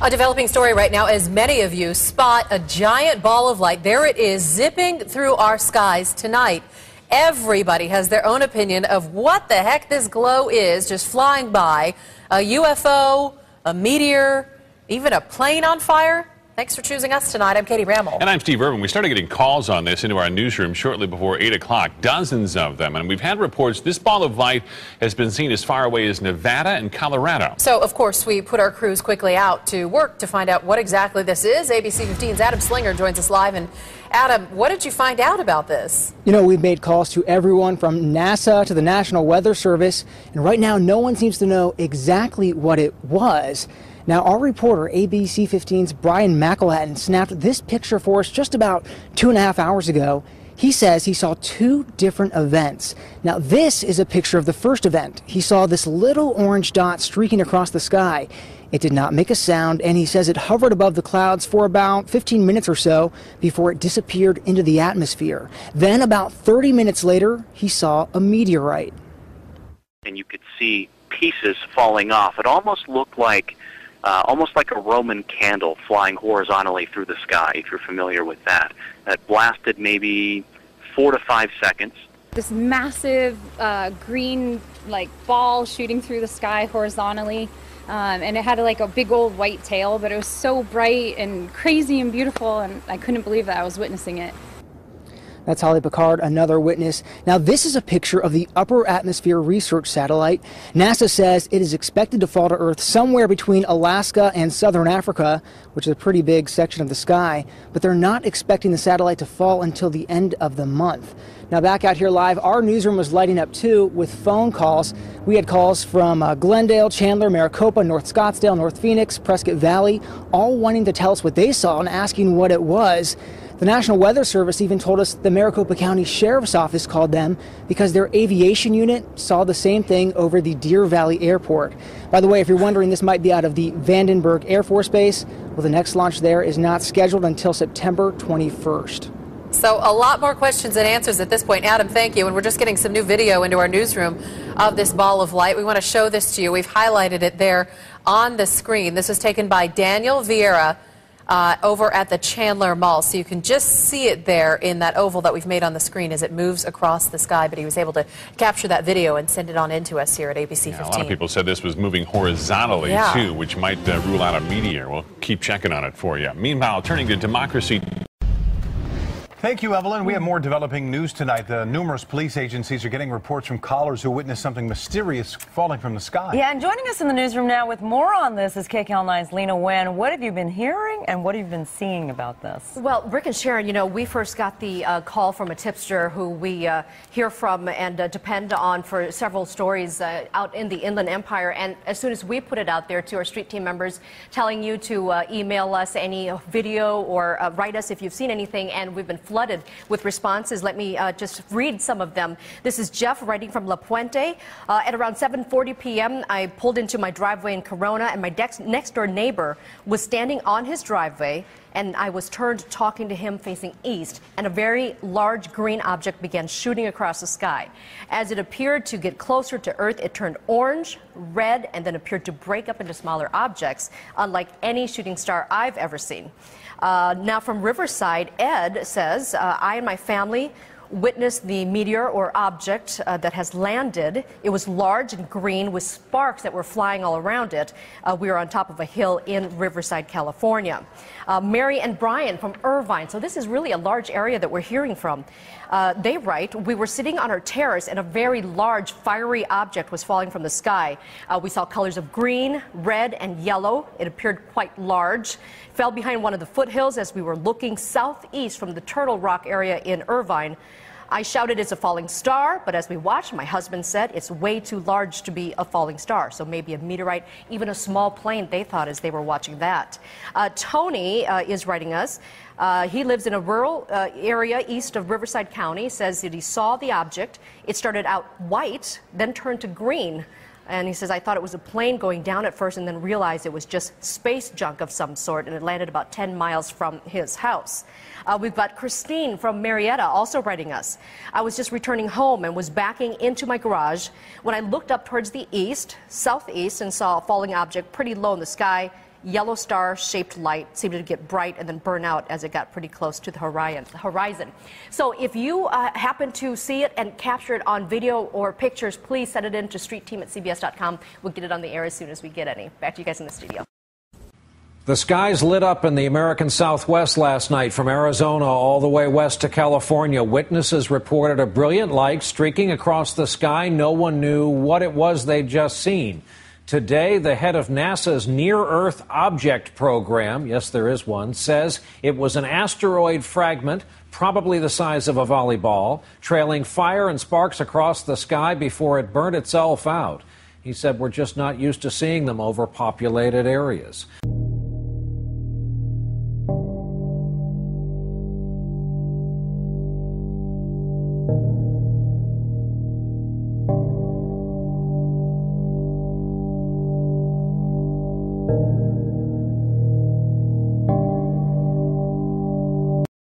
A developing story right now as many of you spot a giant ball of light. There it is, zipping through our skies tonight. Everybody has their own opinion of what the heck this glow is just flying by. A UFO, a meteor, even a plane on fire. Thanks for choosing us tonight. I'm Katie Rammel. And I'm Steve Irvin. We started getting calls on this into our newsroom shortly before 8 o'clock, dozens of them. And we've had reports this ball of light has been seen as far away as Nevada and Colorado. So, of course, we put our crews quickly out to work to find out what exactly this is. ABC 15's Adam Slinger joins us live. And Adam, what did you find out about this? You know, we've made calls to everyone from NASA to the National Weather Service. And right now, no one seems to know exactly what it was. Now, our reporter, ABC 15's Brian McElhatton, snapped this picture for us just about 2.5 hours ago. He says he saw two different events. Now, this is a picture of the first event. He saw this little orange dot streaking across the sky. It did not make a sound, and he says it hovered above the clouds for about 15 minutes or so before it disappeared into the atmosphere. Then, about 30 minutes later, he saw a meteorite. And you could see pieces falling off. It almost looked like a Roman candle flying horizontally through the sky, if you're familiar with that. That blasted maybe 4 to 5 seconds. This massive green ball shooting through the sky horizontally, and it had a big old white tail, but it was so bright and crazy and beautiful, and I couldn't believe that I was witnessing it. That's Holly Picard, another witness. Now, this is a picture of the Upper Atmosphere Research Satellite. NASA says it is expected to fall to Earth somewhere between Alaska and southern Africa, which is a pretty big section of the sky, but they're not expecting the satellite to fall until the end of the month. Now, back out here live, our newsroom was lighting up too with phone calls. We had calls from Glendale, Chandler, Maricopa, North Scottsdale, North Phoenix, Prescott Valley, all wanting to tell us what they saw and asking what it was. The National Weather Service even told us the Maricopa County Sheriff's Office called them because their aviation unit saw the same thing over the Deer Valley Airport. By the way, if you're wondering, this might be out of the Vandenberg Air Force Base. Well, the next launch there is not scheduled until September 21st. So a lot more questions and answers at this point. Adam, thank you. And we're just getting some new video into our newsroom of this ball of light. We want to show this to you. We've highlighted it there on the screen. This was taken by Daniel Vieira over at the Chandler Mall. So you can just see it there in that oval that we've made on the screen as it moves across the sky. But he was able to capture that video and send it on into us here at ABC 15. A lot of people said this was moving horizontally, too, which might rule out a meteor. We'll keep checking on it for you. Meanwhile, turning to democracy. Thank you, Evelyn. We have more developing news tonight. The numerous police agencies are getting reports from callers who witnessed something mysterious falling from the sky. Yeah, and joining us in the newsroom now with more on this is KCAL 9's Lena Nguyen. What have you been hearing and what have you been seeing about this? Well, Rick and Sharon, you know, we first got the call from a tipster who we hear from and depend on for several stories out in the Inland Empire. And as soon as we put it out there to our street team members, telling you to email us any video or write us if you've seen anything, and we've been flooded with responses. Let me just read some of them. This is Jeff writing from La Puente. At around 7:40 p.m., I pulled into my driveway in Corona, and my next door neighbor was standing on his driveway, and I was turned talking to him facing east, and a very large green object began shooting across the sky. As it appeared to get closer to Earth, it turned orange, red, and then appeared to break up into smaller objects, unlike any shooting star I've ever seen. Now from Riverside, Ed says, I and my family witnessed the meteor or object that has landed. It was large and green with sparks that were flying all around it. We were on top of a hill in Riverside, California. Mary and Brian from Irvine. So this is really a large area that we're hearing from. They write, we were sitting on our terrace and a very large fiery object was falling from the sky. We saw colors of green, red, and yellow. It appeared quite large. Fell behind one of the foothills as we were looking southeast from the Turtle Rock area in Irvine. I shouted it's a falling star, but as we watched, my husband said it's way too large to be a falling star. So maybe a meteorite, even a small plane, they thought as they were watching that. Tony is writing us. He lives in a rural area east of Riverside County, says that he saw the object. It started out white, then turned to green. And he says, I thought it was a plane going down at first and then realized it was just space junk of some sort, and it landed about 10 miles from his house. We've got Christine from Marietta also writing us. I was just returning home and was backing into my garage when I looked up towards the east, southeast, and saw a falling object pretty low in the sky. yellow star-shaped light seemed to get bright and then burn out as it got pretty close to the horizon. So if you happen to see it and capture it on video or pictures, please send it in to streetteam@cbs.com. We'll get it on the air as soon as we get any. Back to you guys in the studio. The skies lit up in the American Southwest last night from Arizona all the way west to California. Witnesses reported a brilliant light streaking across the sky. No one knew what it was they'd just seen. Today, the head of NASA's Near-Earth Object Program, yes, there is one, says it was an asteroid fragment, probably the size of a volleyball, trailing fire and sparks across the sky before it burned itself out. He said we're just not used to seeing them over populated areas.